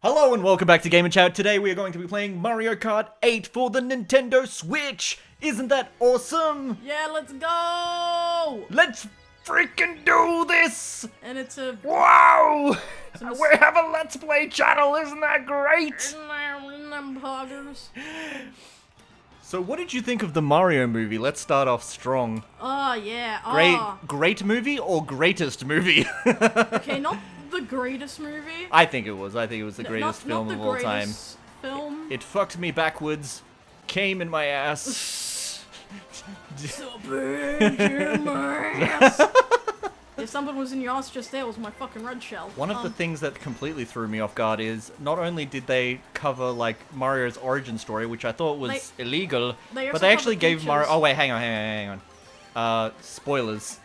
Hello and welcome back to Game & Chat. Today we are going to be playing Mario Kart 8 for the Nintendo Switch. Isn't that awesome? Yeah, let's go! Let's freaking do this! And it's a... Wow! We have a Let's Play channel, isn't that great? So what did you think of the Mario movie? Let's start off strong. Oh, yeah. Great movie or greatest movie? Okay, not the greatest movie. I think it was. I think it was the greatest film not of the all time. greatest film. It fucked me backwards, came in my ass. So burn your ass. If someone was in your ass just there, it was my fucking red shell. One of the things that completely threw me off guard is not only did they cover like Mario's origin story, which I thought was illegal, but they actually gave Mario. Oh wait, hang on. Spoilers.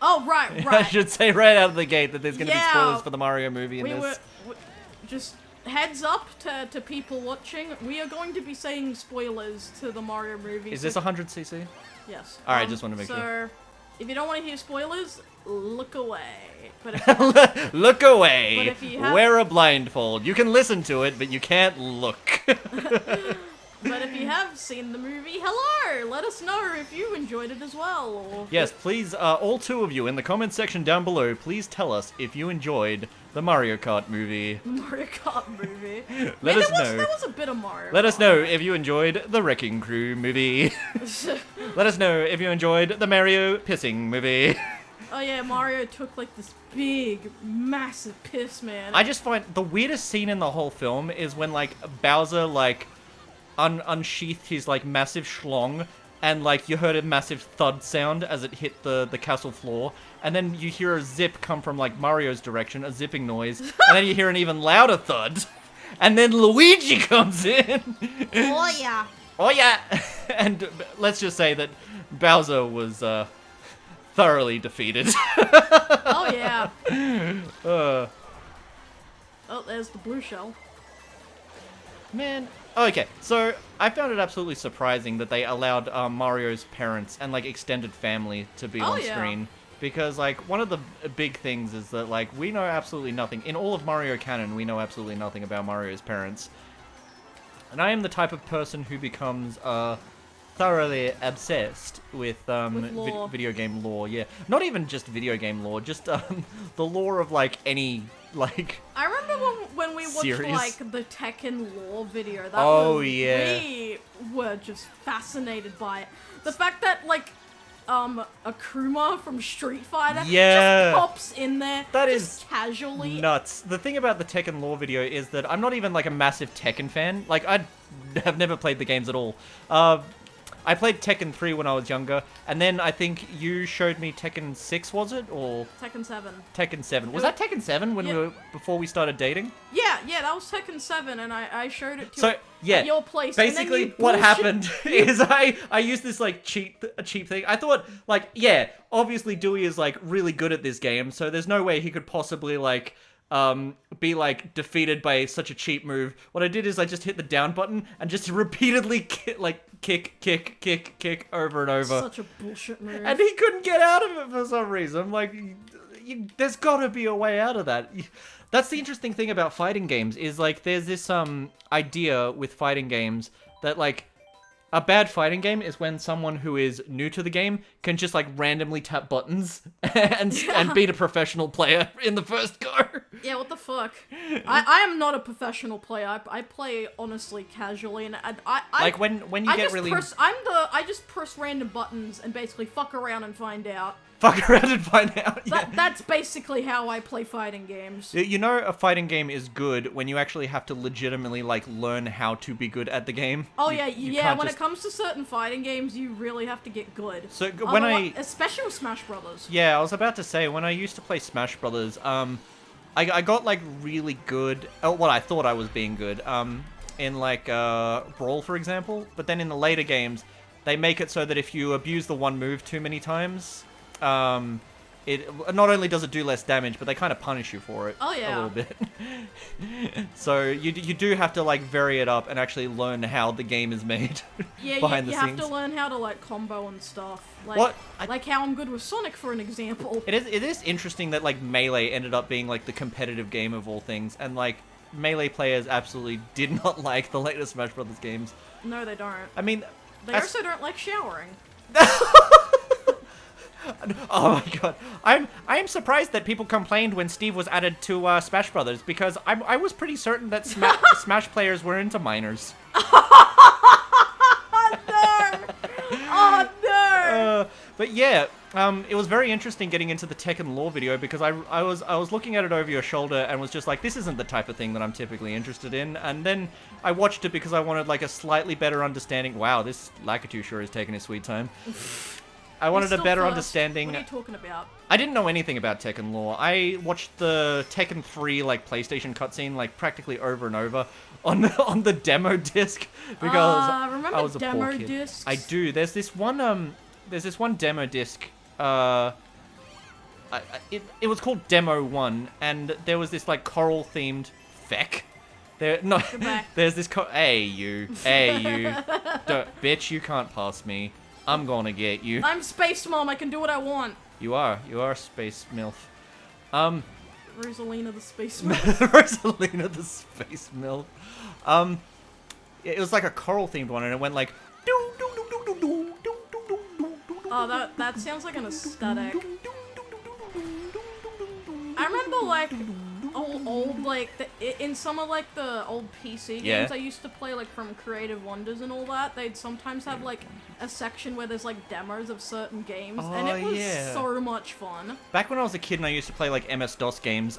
Oh right. I should say right out of the gate that there's going to be spoilers for the Mario movie in this. Just heads up to people watching. We are going to be saying spoilers to the Mario movie. Is this 100cc? Yes. Alright, just want to make sure. So, if you don't want to hear spoilers, look away. But if look away. But if you have... Wear a blindfold. You can listen to it, but you can't look. But if you have seen the movie, hello! Let us know if you enjoyed it as well. Or yes, please, all two of you in the comment section down below, please tell us if you enjoyed the Mario Kart movie. Mario Kart movie. Let us know. There was a bit of Mario Let Kart. us know if you enjoyed the Wrecking Crew movie. Let us know if you enjoyed the Mario pissing movie. Oh yeah, Mario took like this big, massive piss, man. I just find the weirdest scene in the whole film is when like Bowser like unsheathed his like massive schlong, and like you heard a massive thud sound as it hit the castle floor, and then you hear a zip come from like Mario's direction, a zipping noise, and then you hear an even louder thud, and then Luigi comes in. Oh yeah. Oh yeah. And let's just say that Bowser was thoroughly defeated. Oh yeah. Oh, there's the blue shell. Man. Okay, so I found it absolutely surprising that they allowed Mario's parents and like extended family to be on screen, because like one of the big things is that like we know absolutely nothing in all of Mario canon. We know absolutely nothing about Mario's parents, and I am the type of person who becomes thoroughly obsessed with video game lore. Yeah, not even just video game lore, just the lore of like any like. I remember when we watched series? like the Tekken Lore video. We were just fascinated by it. The fact that like Akuma from Street Fighter just pops in there. That is casually nuts. The thing about the Tekken Lore video is that I'm not even like a massive Tekken fan. Like I have never played the games at all. I played Tekken 3 when I was younger, and then I think you showed me Tekken 6, was it? Or Tekken 7. Tekken 7. Was that Tekken 7 when before we started dating? Yeah, that was Tekken 7, and I showed it to at your place. Basically, what happened is I used this like cheap thing. I thought like, yeah, obviously Dewey is like really good at this game, so there's no way he could possibly like be like defeated by such a cheap move. What I did is I just hit the down button and just repeatedly kick over and over. Such a bullshit move. And he couldn't get out of it for some reason. I'm like, there's gotta be a way out of that. That's the interesting thing about fighting games is like there's this idea with fighting games that like a bad fighting game is when someone who is new to the game can just like randomly tap buttons and beat a professional player in the first go. Yeah, what the fuck? I am not a professional player. I play honestly casually, and I like when you get really. I just press random buttons and basically fuck around and find out. Fuck around and find out. Yeah. That's basically how I play fighting games. You know, a fighting game is good when you actually have to legitimately like learn how to be good at the game. Oh yeah. When it comes to certain fighting games, you really have to get good. So especially with Smash Brothers. Yeah, I was about to say when I used to play Smash Brothers, I got like really good. What I thought I was being good. In like Brawl, for example. But then in the later games, they make it so that if you abuse the one move too many times. It not only does it do less damage, but they kind of punish you for it a little bit. So you do have to like vary it up and actually learn how the game is made. Behind the scenes. You have to learn how to like combo and stuff. Like like how I'm good with Sonic, for an example. It is interesting that like Melee ended up being like the competitive game of all things, and like Melee players absolutely did not like the latest Smash Brothers games. No, they don't. I mean... They also don't like showering. Oh my god. I am surprised that people complained when Steve was added to Smash Brothers, because I was pretty certain that Smash players were into minors. Oh no! But yeah, it was very interesting getting into the Tekken Lore video, because I was looking at it over your shoulder and was just like, this isn't the type of thing that I'm typically interested in. And then I watched it because I wanted like a slightly better understanding. Wow, this Lakitu sure is taking his sweet time. I wanted a better understanding. What are you talking about? I didn't know anything about Tekken Lore. I watched the Tekken 3 like PlayStation cutscene like practically over and over on the demo disc, because remember I was a demo poor kid. discs? I do. There's this one demo disc. It was called Demo 1, and there was this like coral themed feck. There's this hey you, bitch, you can't pass me. I'm gonna get you. I'm Space Mom, I can do what I want. You are Space MILF. Rosalina the Space MILF. Rosalina the Space MILF. It was like a coral themed one, and it went like. Oh, that sounds like an aesthetic. I remember like old like in some of like the old PC games I used to play, like from Creative Wonders and all that, they'd sometimes have like a section where there's like demos of certain games, and it was so much fun. Back when I was a kid and I used to play like MS-DOS games,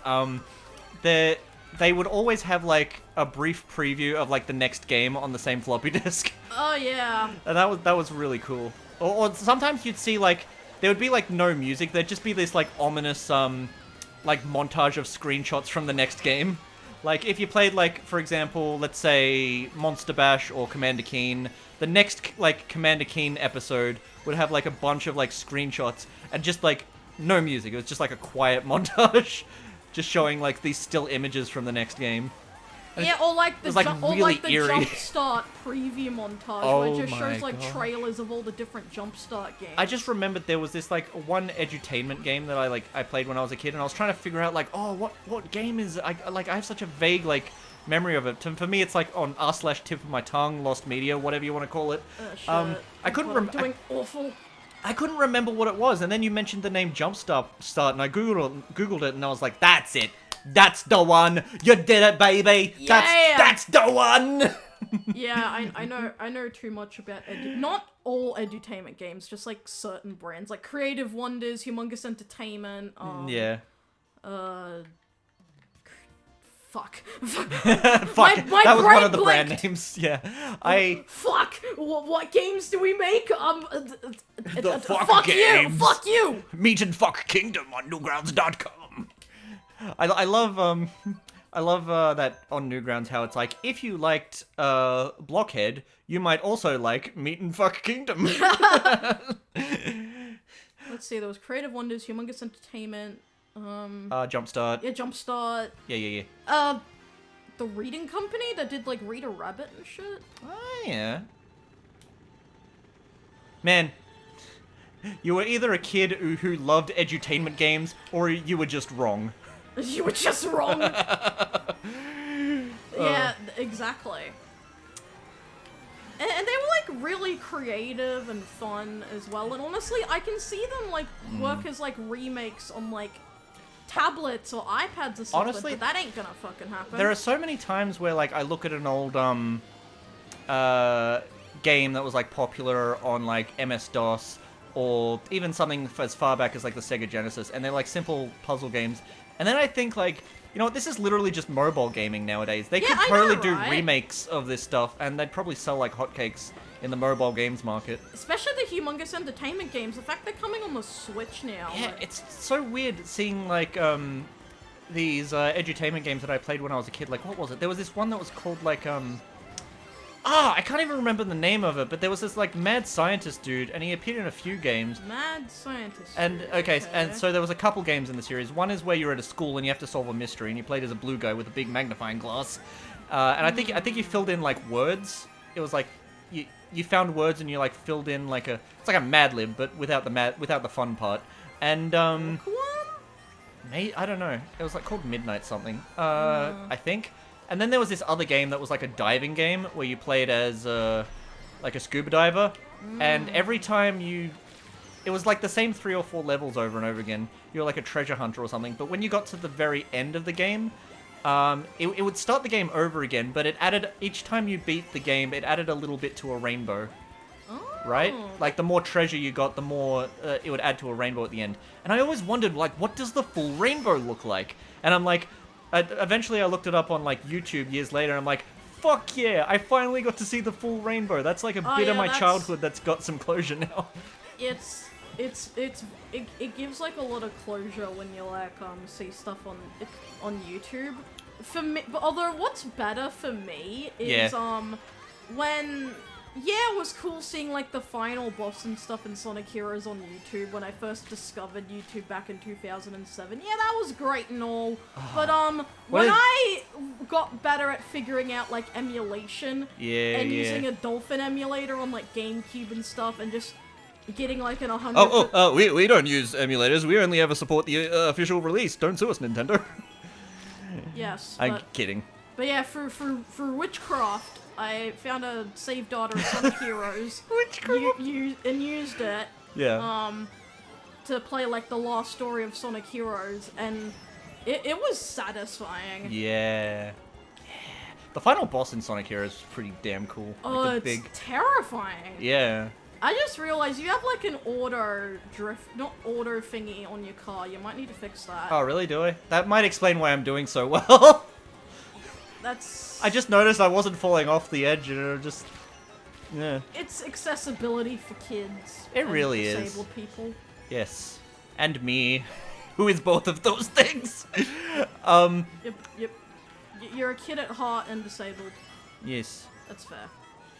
they would always have like a brief preview of like the next game on the same floppy disk. Oh yeah. And that was really cool. Or sometimes you'd see like there would be like no music, there'd just be this like ominous like montage of screenshots from the next game. Like if you played like, for example, let's say Monster Bash or Commander Keen, the next like Commander Keen episode would have like a bunch of like screenshots and just like no music. It was just like a quiet montage just showing like these still images from the next game. And yeah, or like the really eerie. Jumpstart preview montage where it just shows like trailers of all the different Jumpstart games. I just remembered there was this like one edutainment game that I played when I was a kid, and I was trying to figure out like, oh, what game is it? I have such a vague like memory of it. For me, it's like on r/tip of my tongue, lost media, whatever you want to call it. I couldn't remember. Doing awful. I couldn't remember what it was, and then you mentioned the name Jumpstart, and I googled it, and I was like, that's it. That's the one. You did it, baby. Yeah. That's the one. Yeah, I know too much about not all edutainment games, just like certain brands, like Creative Wonders, Humongous Entertainment. Yeah. Fuck. Fuck. That was one of the brand names. Yeah. Fuck. What games do we make? The fuck games. You. Fuck you. Meat and Fuck Kingdom on Newgrounds.com. I love that on Newgrounds how it's like, if you liked Blockhead, you might also like Meat and Fuck Kingdom. Let's see, there was Creative Wonders, Humongous Entertainment, Jumpstart. Yeah, Jumpstart. Yeah. The Reading Company that did like Read a Rabbit and shit. Oh yeah. Man, you were either a kid who loved edutainment games, or you were just wrong. You were just wrong. Yeah, exactly. And they were like really creative and fun as well. And honestly, I can see them like work as like remakes on like tablets or iPads or something. Honestly, but that ain't gonna fucking happen. There are so many times where like I look at an old game that was like popular on like MS-DOS, or even something as far back as like the Sega Genesis, and they're like simple puzzle games. And then I think like, you know what, this is literally just mobile gaming nowadays. They could totally do remakes of this stuff, and they'd probably sell like hotcakes in the mobile games market. Especially the Humongous Entertainment games. The fact they're coming on the Switch now. Yeah, it's so weird seeing like these edutainment games that I played when I was a kid. Like, what was it? There was this one that was called like I can't even remember the name of it, but there was this like mad scientist dude, and he appeared in a few games. Mad scientist. And and so there was a couple games in the series. One is where you're at a school and you have to solve a mystery, and you played as a blue guy with a big magnifying glass. And I think you filled in like words. It was like you found words and you like filled in like it's like a Mad Lib, but without the fun part. And I don't know. It was like called Midnight something. I think. And then there was this other game that was like a diving game where you played as like a scuba diver, and every time it was like the same 3 or 4 levels over and over again. You were like a treasure hunter or something, but when you got to the very end of the game, it would start the game over again, but it added, each time you beat the game, it added a little bit to a rainbow. Right? Like, the more treasure you got, the more it would add to a rainbow at the end. And I always wondered, like, what does the full rainbow look like? And I'm like, eventually I looked it up on, like, YouTube years later, and I'm like, fuck yeah, I finally got to see the full rainbow. That's like a bit of my childhood that's got some closure now. It gives, like, a lot of closure when you, like, see stuff on YouTube. For me, but although what's better for me is, when... Yeah, it was cool seeing, like, the final boss and stuff in Sonic Heroes on YouTube when I first discovered YouTube back in 2007. Yeah, that was great and all. But, when I got better at figuring out, like, emulation and using a Dolphin emulator on, like, GameCube and stuff and just getting, like, an 100... we don't use emulators. We only ever support the official release. Don't sue us, Nintendo. Yes, I'm kidding. But yeah, for Witchcraft... I found a save data of Sonic Heroes and used it to play like the last story of Sonic Heroes, and it was satisfying. Yeah. The final boss in Sonic Heroes is pretty damn cool. Oh, like it's terrifying. Yeah. I just realized you have like an auto thingy on your car. You might need to fix that. Oh, really? Do I? That might explain why I'm doing so well. I just noticed I wasn't falling off the edge, and it just... Yeah. It's accessibility for kids. It really is. Disabled people. Yes. And me, who is both of those things. Yep. You're a kid at heart and disabled. Yes. That's fair.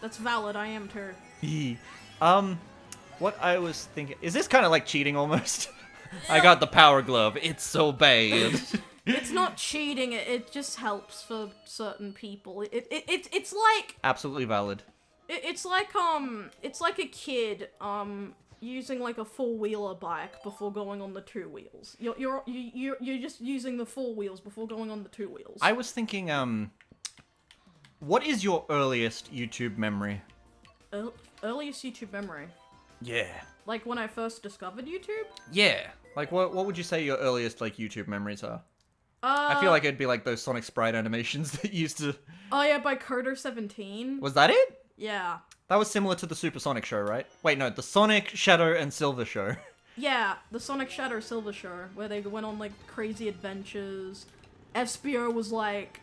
That's valid, I am too. What I was thinking... Is this kind of like cheating, almost? I got the power glove. It's so bad. It's not cheating, it just helps for certain people. It's like... Absolutely valid. It's like a kid, using like a four-wheeler bike before going on the two wheels. You're just using the four wheels before going on the two wheels. I was thinking, what is your earliest YouTube memory? Earliest YouTube memory? Yeah. Like when I first discovered YouTube? Yeah. Like what would you say your earliest like YouTube memories are? I feel like it'd be like those Sonic Sprite animations that used to... Oh yeah, by Coder17. Was that it? Yeah. That was similar to the Super Sonic show, right? Wait, no, the Sonic, Shadow, and Silver show. Yeah, the Sonic, Shadow, Silver show, where they went on like crazy adventures. SBO was like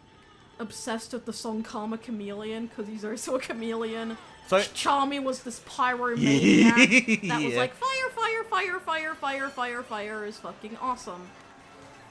obsessed with the song Karma Chameleon, because he's also a chameleon. So Charmy was this pyromaniac that was like, fire, fire, fire, fire, fire, fire, fire is fucking awesome.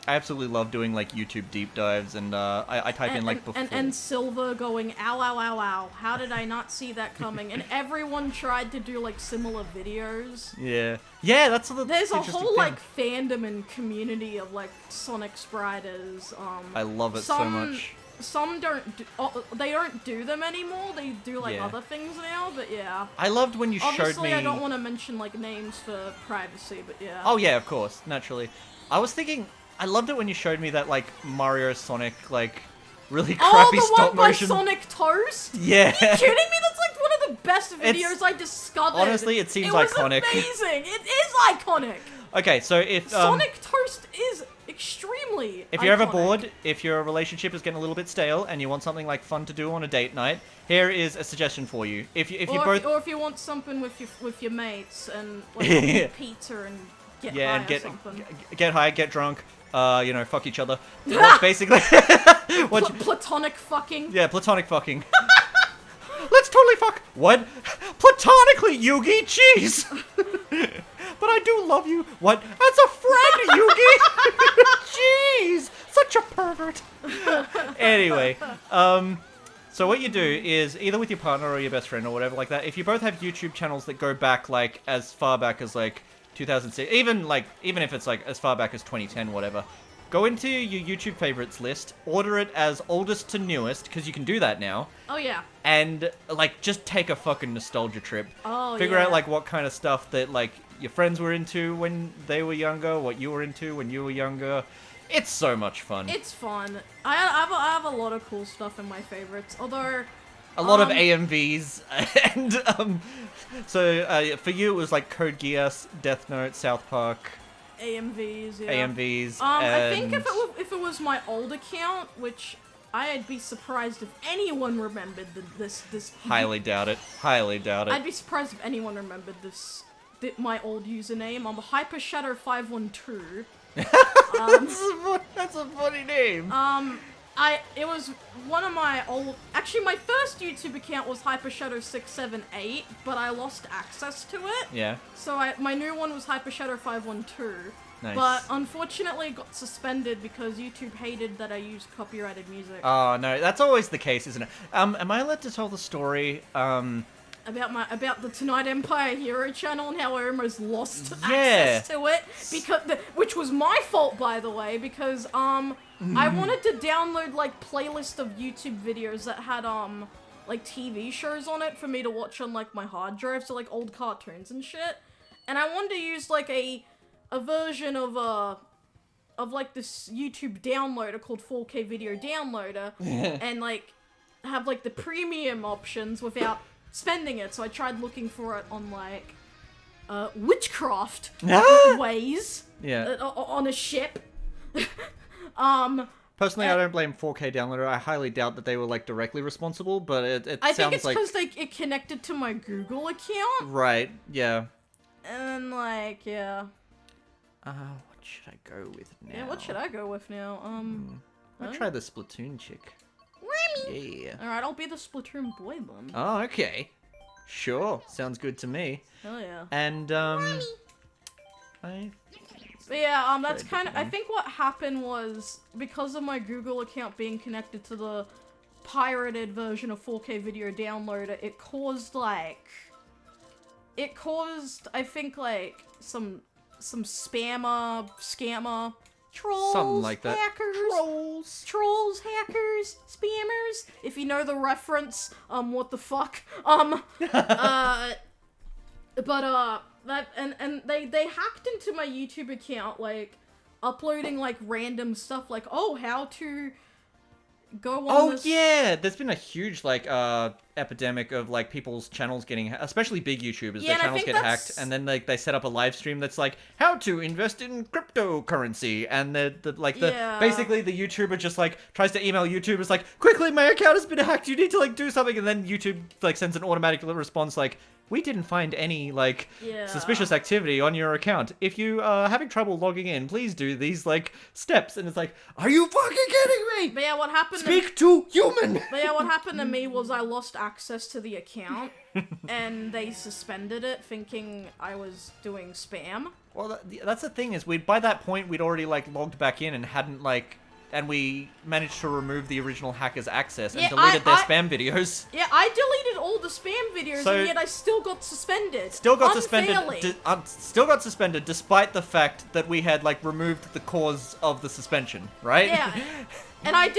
I absolutely love doing, like, YouTube deep dives, and I type in, like, before... And Silver going, ow, ow, ow, ow, how did I not see that coming? And everyone tried to do, like, similar videos. Yeah. Yeah, that's the There's a whole, like, fandom and community of, like, Sonic Spriters. I love it so much. Some they don't do them anymore, they do, like, other things now, but yeah. I loved when you showed me... Obviously, I don't want to mention, like, names for privacy, but yeah. Oh, yeah, of course, naturally. I was thinking... I loved it when you showed me that, like, Mario Sonic, like, really crappy stop motion. Oh, the one by Sonic Toast? Yeah. Are you kidding me? That's, like, one of the best videos I discovered. Honestly, it seems iconic. It was amazing. It is iconic. Okay, so if... Sonic Toast is extremely If you're iconic. ever bored, if your relationship is getting a little bit stale, and you want something, like, fun to do on a date night, here is a suggestion for you. If you if you want something with your mates, and, like, pizza and get high or something. Get high, get drunk. You know, fuck each other. That's basically... Platonic fucking. Yeah, platonic fucking. Let's totally fuck... What? Platonically, Yugi? Jeez! But I do love you. What? As a friend, Yugi! Jeez! Such a pervert. Anyway, so what you do is, either with your partner or your best friend or whatever like that, if you both have YouTube channels that go back, like, as far back as, like, 2006, even if it's like as far back as 2010, whatever, go into your YouTube favorites list, order it as oldest to newest, because you can do that now. Oh yeah. And like just take a fucking nostalgia trip. Oh Figure out like what kind of stuff that like your friends were into when they were younger, what you were into when you were younger. It's so much fun. It's fun. I have a lot of cool stuff in my favorites, although... A lot of AMVs, and so for you it was like Code Geass, Death Note, South Park. AMVs, yeah. AMVs. I think if it was my old account, which I'd be surprised if anyone remembered this. Highly doubt it. Highly doubt it. I'd be surprised if anyone remembered my old username. I'm HyperShadow512. That's a funny name. It was one of my old... Actually, my first YouTube account was HyperShadow678, but I lost access to it. Yeah. So my new one was HyperShadow512. Nice. But unfortunately, it got suspended because YouTube hated that I used copyrighted music. Oh, no. That's always the case, isn't it? Am I allowed to tell the story, About the Tonight Empire Hero channel and how I almost lost access to it, which was my fault, by the way, because I wanted to download like playlist of YouTube videos that had like TV shows on it for me to watch on like my hard drive, so like old cartoons and shit, and I wanted to use like a version of like this YouTube downloader called 4K Video Downloader, and like have like the premium options without spending it, so I tried looking for it on like witchcraft ways on a ship. Personally, I don't blame 4K Downloader. I highly doubt that they were like directly responsible, but it I sounds think it's like because it connected to my Google account. Right, yeah. And like, yeah. What should I go with now? Yeah, what should I go with now? I'll try the Splatoon chick. Remy! Yeah. Alright, I'll be the Splatoon boy then. Oh, okay. Sure, sounds good to me. Hell yeah. And, But yeah, that's kind of... I think what happened was, because of my Google account being connected to the pirated version of 4K Video Downloader, it caused, I think, like, some scammer, trolls, something like that. Hackers, trolls, hackers, spammers. If you know the reference, what the fuck? That and they hacked into my YouTube account, like uploading like random stuff, like how to go on this... yeah, there's been a huge like epidemic of like people's channels getting, especially big YouTubers, their channels get hacked, and then like they set up a live stream that's like how to invest in cryptocurrency, and basically the YouTuber just like tries to email YouTubers like, quickly, my account has been hacked, you need to like do something, and then YouTube like sends an automatic response like, we didn't find any, like, suspicious activity on your account. If you are having trouble logging in, please do these, like, steps. And it's like, are you fucking kidding me? But yeah, what happened... Speak to human! But yeah, what happened to me was I lost access to the account, and they suspended it, thinking I was doing spam. Well, that's the thing, is by that point, we'd already, like, logged back in and hadn't, like... And we managed to remove the original hacker's access and deleted their spam videos. Yeah, I deleted all the spam videos, and yet I still got suspended. Still got suspended despite the fact that we had, like, removed the cause of the suspension, right? Yeah. And I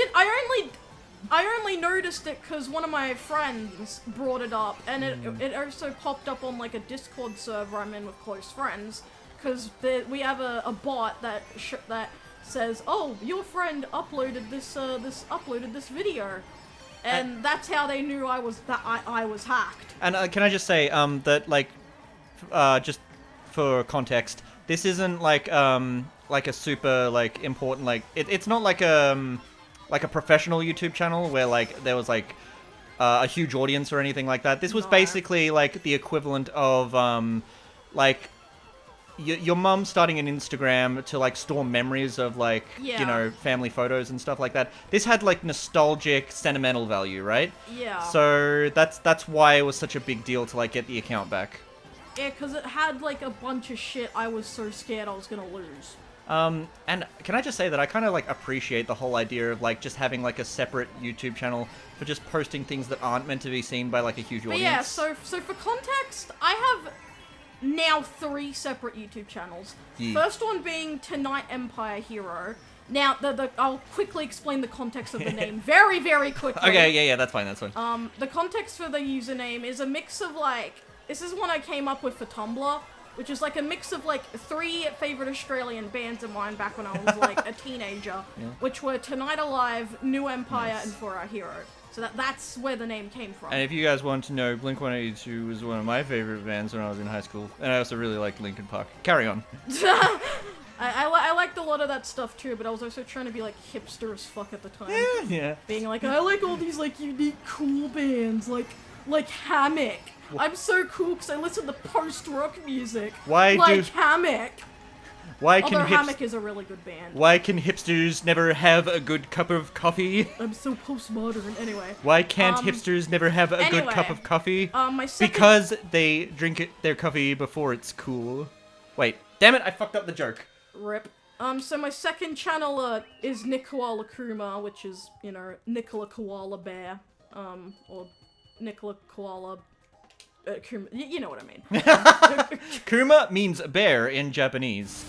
only noticed it because one of my friends brought it up, and it also popped up on, like, a Discord server I'm in with close friends, because we have a bot that says, oh, your friend uploaded this video, and that's how they knew I was hacked. And can I just say that, like, just for context, this isn't like a super like important, like it's not like a professional YouTube channel where like there was like a huge audience or anything like that. This was basically like the equivalent of like your mum starting an Instagram to like store memories of like you know, family photos and stuff like that. This had like nostalgic, sentimental value, right? Yeah. So that's why it was such a big deal to like get the account back. Yeah, because it had like a bunch of shit I was so scared I was gonna lose. And can I just say that I kind of like appreciate the whole idea of like just having like a separate YouTube channel for just posting things that aren't meant to be seen by like a huge audience. Yeah, so for context, I have now 3 separate YouTube channels. Yeah. First one being Tonight Empire Hero. Now, I'll quickly explain the context of the name very, very quickly. Okay, yeah, that's fine. The context for the username is a mix of like, this is one I came up with for Tumblr. which is like a mix of like 3 favorite Australian bands of mine back when I was like a teenager, which were Tonight Alive, New Empire, and For Our Hero. So that's where the name came from. And if you guys want to know, Blink-182 was one of my favorite bands when I was in high school, and I also really liked Linkin Park. Carry on. I liked a lot of that stuff too, but I was also trying to be like hipster as fuck at the time. Yeah. Being like, I like all these like unique cool bands, like Hammock. I'm so cool because I listen to post-rock music. Hammock. Although Hammock is a really good band. Why can hipsters never have a good cup of coffee? I'm so postmodern. Anyway. Why can't hipsters never have a good cup of coffee? Because they drink their coffee before it's cool. Wait, damn it! I fucked up the joke. Rip. So my second channel is Nick Koala Kuma, which is, you know, Nicola Koala Bear, or Nicola Koala. Kuma, you know what I mean. Kuma means bear in Japanese.